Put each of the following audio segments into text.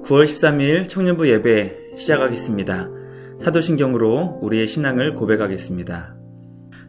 9월 13일 청년부 예배 시작하겠습니다. 사도신경으로 우리의 신앙을 고백하겠습니다.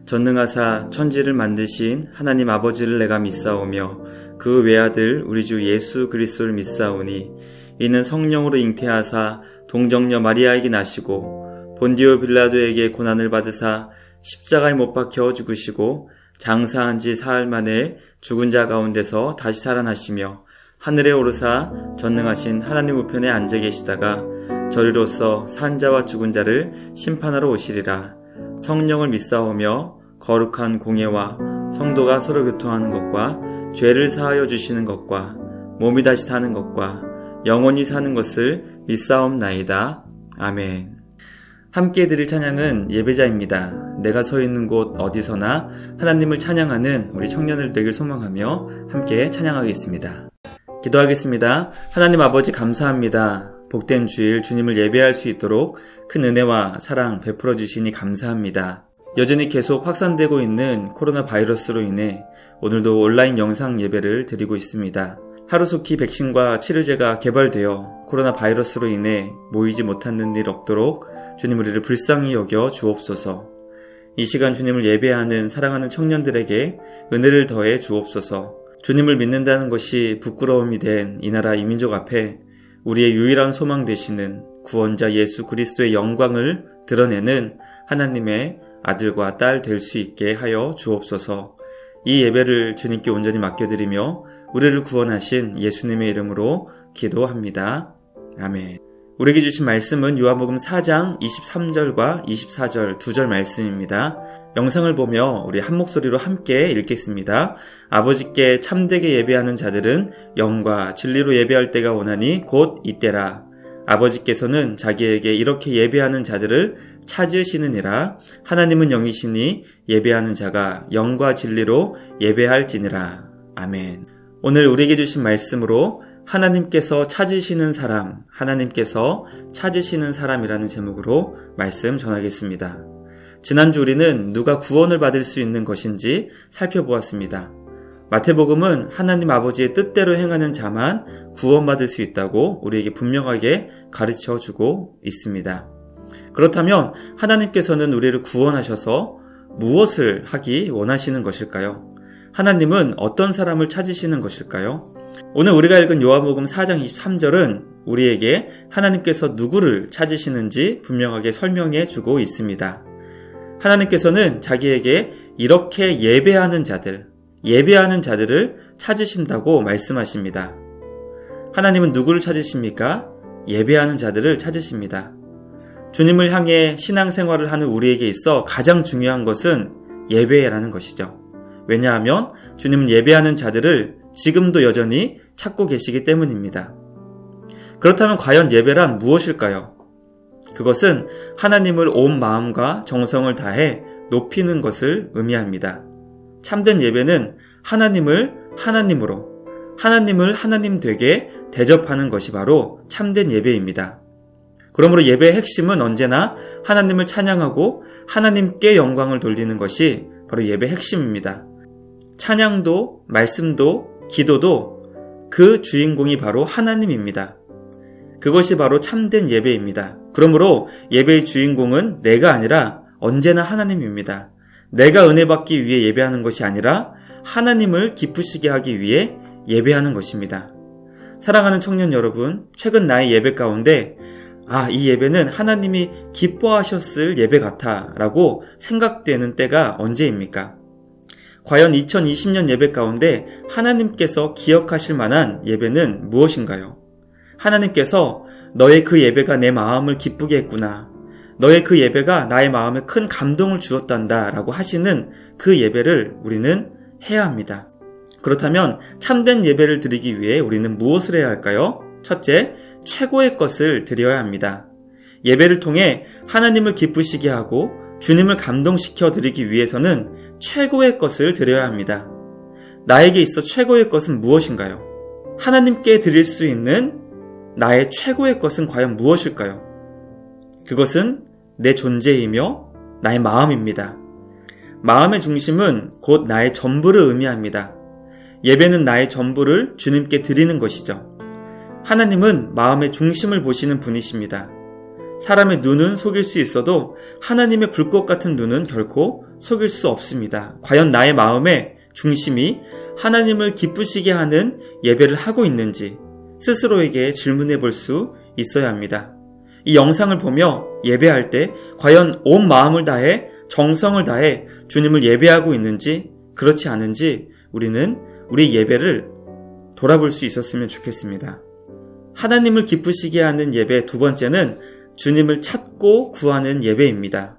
전능하사 천지를 만드신 하나님 아버지를 내가 믿사오며 그 외아들 우리 주 예수 그리스도를 믿사오니 이는 성령으로 잉태하사 동정녀 마리아에게 나시고 본디오 빌라도에게 고난을 받으사 십자가에 못 박혀 죽으시고 장사한 지 사흘 만에 죽은 자 가운데서 다시 살아나시며 하늘에 오르사 전능하신 하나님 우편에 앉아 계시다가 저리로서 산 자와 죽은 자를 심판하러 오시리라. 성령을 믿사오며 거룩한 공예와 성도가 서로 교통하는 것과 죄를 사하여 주시는 것과 몸이 다시 사는 것과 영원히 사는 것을 믿사옵나이다. 아멘. 함께 드릴 찬양은 예배자입니다. 내가 서 있는 곳 어디서나 하나님을 찬양하는 우리 청년들 되길 소망하며 함께 찬양하겠습니다. 기도하겠습니다. 하나님 아버지 감사합니다. 복된 주일 주님을 예배할 수 있도록 큰 은혜와 사랑 베풀어 주시니 감사합니다. 여전히 계속 확산되고 있는 코로나 바이러스로 인해 오늘도 온라인 영상 예배를 드리고 있습니다. 하루속히 백신과 치료제가 개발되어 코로나 바이러스로 인해 모이지 못하는 일 없도록 주님 우리를 불쌍히 여겨 주옵소서. 이 시간 주님을 예배하는 사랑하는 청년들에게 은혜를 더해 주옵소서. 주님을 믿는다는 것이 부끄러움이 된 이 나라 이민족 앞에 우리의 유일한 소망 되시는 구원자 예수 그리스도의 영광을 드러내는 하나님의 아들과 딸 될 수 있게 하여 주옵소서. 이 예배를 주님께 온전히 맡겨드리며 우리를 구원하신 예수님의 이름으로 기도합니다. 아멘. 우리에게 주신 말씀은 요한복음 4장 23절과 24절 2절 말씀입니다. 영상을 보며 우리 한 목소리로 함께 읽겠습니다. 아버지께 참되게 예배하는 자들은 영과 진리로 예배할 때가 오나니 곧 이때라. 아버지께서는 자기에게 이렇게 예배하는 자들을 찾으시느니라. 하나님은 영이시니 예배하는 자가 영과 진리로 예배할지니라. 아멘. 오늘 우리에게 주신 말씀으로 하나님께서 찾으시는 사람, 하나님께서 찾으시는 사람이라는 제목으로 말씀 전하겠습니다. 지난주 우리는 누가 구원을 받을 수 있는 것인지 살펴보았습니다. 마태복음은 하나님 아버지의 뜻대로 행하는 자만 구원받을 수 있다고 우리에게 분명하게 가르쳐주고 있습니다. 그렇다면 하나님께서는 우리를 구원하셔서 무엇을 하기 원하시는 것일까요? 하나님은 어떤 사람을 찾으시는 것일까요? 오늘 우리가 읽은 요한복음 4장 23절은 우리에게 하나님께서 누구를 찾으시는지 분명하게 설명해 주고 있습니다. 하나님께서는 자기에게 이렇게 예배하는 자들을 찾으신다고 말씀하십니다. 하나님은 누구를 찾으십니까? 예배하는 자들을 찾으십니다. 주님을 향해 신앙생활을 하는 우리에게 있어 가장 중요한 것은 예배라는 것이죠. 왜냐하면 주님은 예배하는 자들을 지금도 여전히 찾고 계시기 때문입니다. 그렇다면 과연 예배란 무엇일까요? 그것은 하나님을 온 마음과 정성을 다해 높이는 것을 의미합니다. 참된 예배는 하나님을 하나님으로, 하나님을 하나님 되게 대접하는 것이 바로 참된 예배입니다. 그러므로 예배의 핵심은 언제나 하나님을 찬양하고 하나님께 영광을 돌리는 것이 바로 예배의 핵심입니다. 찬양도, 말씀도, 기도도 그 주인공이 바로 하나님입니다. 그것이 바로 참된 예배입니다. 그러므로 예배의 주인공은 내가 아니라 언제나 하나님입니다. 내가 은혜 받기 위해 예배하는 것이 아니라 하나님을 기쁘시게 하기 위해 예배하는 것입니다. 사랑하는 청년 여러분, 최근 나의 예배 가운데 이 예배는 하나님이 기뻐하셨을 예배 같아 라고 생각되는 때가 언제입니까? 과연 2020년 예배 가운데 하나님께서 기억하실 만한 예배는 무엇인가요? 하나님께서 너의 그 예배가 내 마음을 기쁘게 했구나. 너의 그 예배가 나의 마음에 큰 감동을 주었단다 라고 하시는 그 예배를 우리는 해야 합니다. 그렇다면 참된 예배를 드리기 위해 우리는 무엇을 해야 할까요? 첫째, 최고의 것을 드려야 합니다. 예배를 통해 하나님을 기쁘시게 하고 주님을 감동시켜 드리기 위해서는 최고의 것을 드려야 합니다. 나에게 있어 최고의 것은 무엇인가요? 하나님께 드릴 수 있는 나의 최고의 것은 과연 무엇일까요? 그것은 내 존재이며 나의 마음입니다. 마음의 중심은 곧 나의 전부를 의미합니다. 예배는 나의 전부를 주님께 드리는 것이죠. 하나님은 마음의 중심을 보시는 분이십니다. 사람의 눈은 속일 수 있어도 하나님의 불꽃 같은 눈은 결코 속일 수 없습니다. 과연 나의 마음의 중심이 하나님을 기쁘시게 하는 예배를 하고 있는지 스스로에게 질문해 볼 수 있어야 합니다. 이 영상을 보며 예배할 때 과연 온 마음을 다해 정성을 다해 주님을 예배하고 있는지 그렇지 않은지 우리는 우리 예배를 돌아볼 수 있었으면 좋겠습니다. 하나님을 기쁘시게 하는 예배 두 번째는 주님을 찾고 구하는 예배입니다.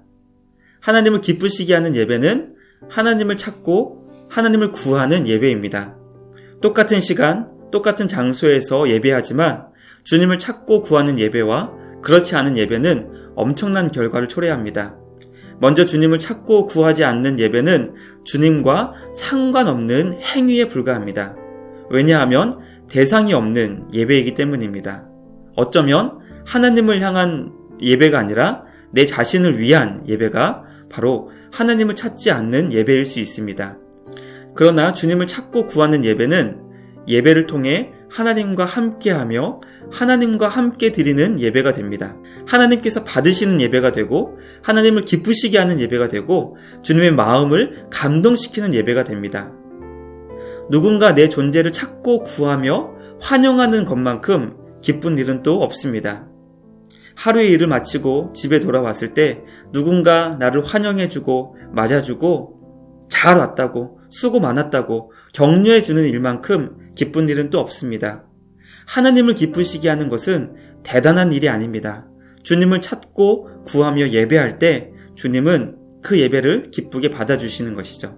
하나님을 기쁘시게 하는 예배는 하나님을 찾고 하나님을 구하는 예배입니다. 똑같은 시간, 똑같은 장소에서 예배하지만 주님을 찾고 구하는 예배와 그렇지 않은 예배는 엄청난 결과를 초래합니다. 먼저 주님을 찾고 구하지 않는 예배는 주님과 상관없는 행위에 불과합니다. 왜냐하면 대상이 없는 예배이기 때문입니다. 어쩌면 하나님을 향한 예배가 아니라 내 자신을 위한 예배가 바로 하나님을 찾지 않는 예배일 수 있습니다. 그러나 주님을 찾고 구하는 예배는 예배를 통해 하나님과 함께하며 하나님과 함께 드리는 예배가 됩니다. 하나님께서 받으시는 예배가 되고 하나님을 기쁘시게 하는 예배가 되고 주님의 마음을 감동시키는 예배가 됩니다. 누군가 내 존재를 찾고 구하며 환영하는 것만큼 기쁜 일은 또 없습니다. 하루의 일을 마치고 집에 돌아왔을 때 누군가 나를 환영해주고 맞아주고 잘 왔다고 수고 많았다고 격려해주는 일만큼 기쁜 일은 또 없습니다. 하나님을 기쁘시게 하는 것은 대단한 일이 아닙니다. 주님을 찾고 구하며 예배할 때 주님은 그 예배를 기쁘게 받아주시는 것이죠.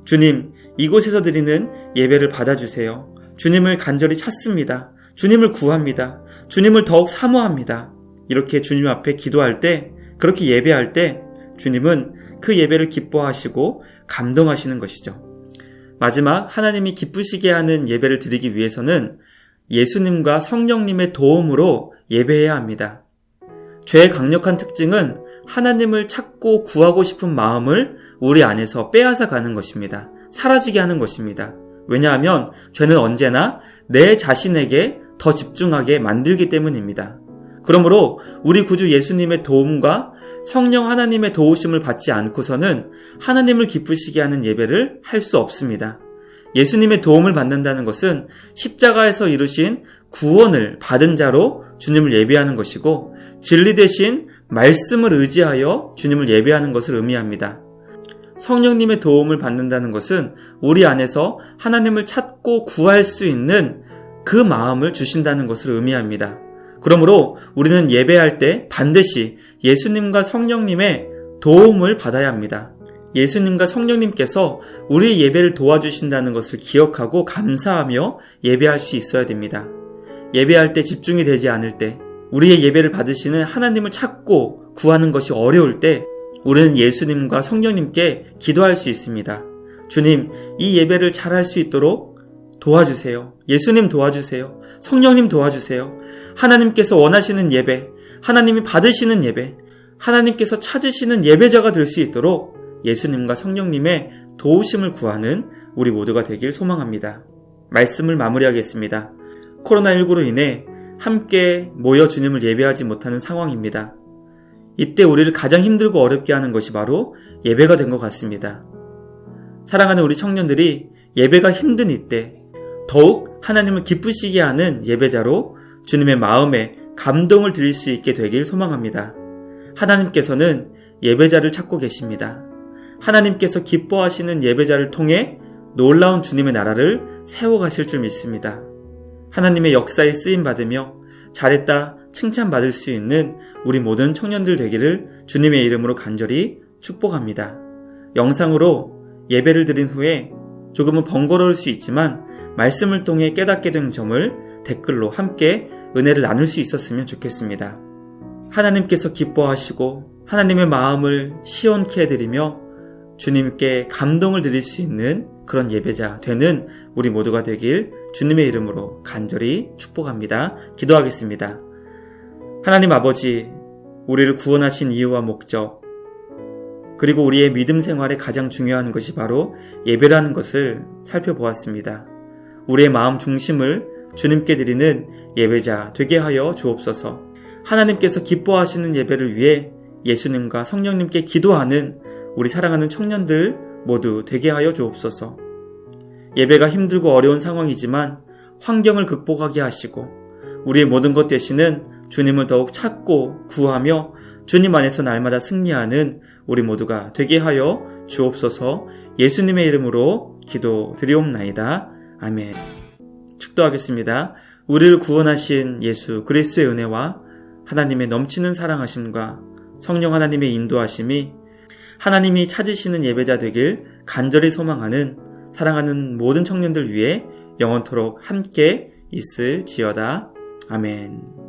주님, 이곳에서 드리는 예배를 받아주세요. 주님을 간절히 찾습니다. 주님을 구합니다. 주님을 더욱 사모합니다. 이렇게 주님 앞에 기도할 때, 그렇게 예배할 때 주님은 그 예배를 기뻐하시고 감동하시는 것이죠. 마지막 하나님이 기쁘시게 하는 예배를 드리기 위해서는 예수님과 성령님의 도움으로 예배해야 합니다. 죄의 강력한 특징은 하나님을 찾고 구하고 싶은 마음을 우리 안에서 빼앗아 가는 것입니다. 사라지게 하는 것입니다. 왜냐하면 죄는 언제나 내 자신에게 더 집중하게 만들기 때문입니다. 그러므로 우리 구주 예수님의 도움과 성령 하나님의 도우심을 받지 않고서는 하나님을 기쁘시게 하는 예배를 할 수 없습니다. 예수님의 도움을 받는다는 것은 십자가에서 이루신 구원을 받은 자로 주님을 예배하는 것이고 진리 대신 말씀을 의지하여 주님을 예배하는 것을 의미합니다. 성령님의 도움을 받는다는 것은 우리 안에서 하나님을 찾고 구할 수 있는 그 마음을 주신다는 것을 의미합니다. 그러므로 우리는 예배할 때 반드시 예수님과 성령님의 도움을 받아야 합니다. 예수님과 성령님께서 우리의 예배를 도와주신다는 것을 기억하고 감사하며 예배할 수 있어야 됩니다. 예배할 때 집중이 되지 않을 때, 우리의 예배를 받으시는 하나님을 찾고 구하는 것이 어려울 때 우리는 예수님과 성령님께 기도할 수 있습니다. 주님, 이 예배를 잘할 수 있도록 도와주세요. 예수님 도와주세요. 성령님 도와주세요. 하나님께서 원하시는 예배, 하나님이 받으시는 예배, 하나님께서 찾으시는 예배자가 될 수 있도록 예수님과 성령님의 도우심을 구하는 우리 모두가 되길 소망합니다. 말씀을 마무리하겠습니다. 코로나19로 인해 함께 모여 주님을 예배하지 못하는 상황입니다. 이때 우리를 가장 힘들고 어렵게 하는 것이 바로 예배가 된 것 같습니다. 사랑하는 우리 청년들이 예배가 힘든 이때 더욱 하나님을 기쁘시게 하는 예배자로 주님의 마음에 감동을 드릴 수 있게 되길 소망합니다. 하나님께서는 예배자를 찾고 계십니다. 하나님께서 기뻐하시는 예배자를 통해 놀라운 주님의 나라를 세워가실 줄 믿습니다. 하나님의 역사에 쓰임받으며 잘했다 칭찬받을 수 있는 우리 모든 청년들 되기를 주님의 이름으로 간절히 축복합니다. 영상으로 예배를 드린 후에 조금은 번거로울 수 있지만 말씀을 통해 깨닫게 된 점을 댓글로 함께 은혜를 나눌 수 있었으면 좋겠습니다. 하나님께서 기뻐하시고 하나님의 마음을 시원케 해드리며 주님께 감동을 드릴 수 있는 그런 예배자 되는 우리 모두가 되길 주님의 이름으로 간절히 축복합니다. 기도하겠습니다. 하나님 아버지, 우리를 구원하신 이유와 목적, 그리고 우리의 믿음 생활에 가장 중요한 것이 바로 예배라는 것을 살펴보았습니다. 우리의 마음 중심을 주님께 드리는 예배자 되게 하여 주옵소서. 하나님께서 기뻐하시는 예배를 위해 예수님과 성령님께 기도하는 우리 사랑하는 청년들 모두 되게 하여 주옵소서. 예배가 힘들고 어려운 상황이지만 환경을 극복하게 하시고 우리의 모든 것 되시는 주님을 더욱 찾고 구하며 주님 안에서 날마다 승리하는 우리 모두가 되게 하여 주옵소서. 예수님의 이름으로 기도드리옵나이다. 아멘. 축도하겠습니다. 우리를 구원하신 예수 그리스도의 은혜와 하나님의 넘치는 사랑하심과 성령 하나님의 인도하심이 하나님이 찾으시는 예배자 되길 간절히 소망하는 사랑하는 모든 청년들 위해 영원토록 함께 있을지어다. 아멘.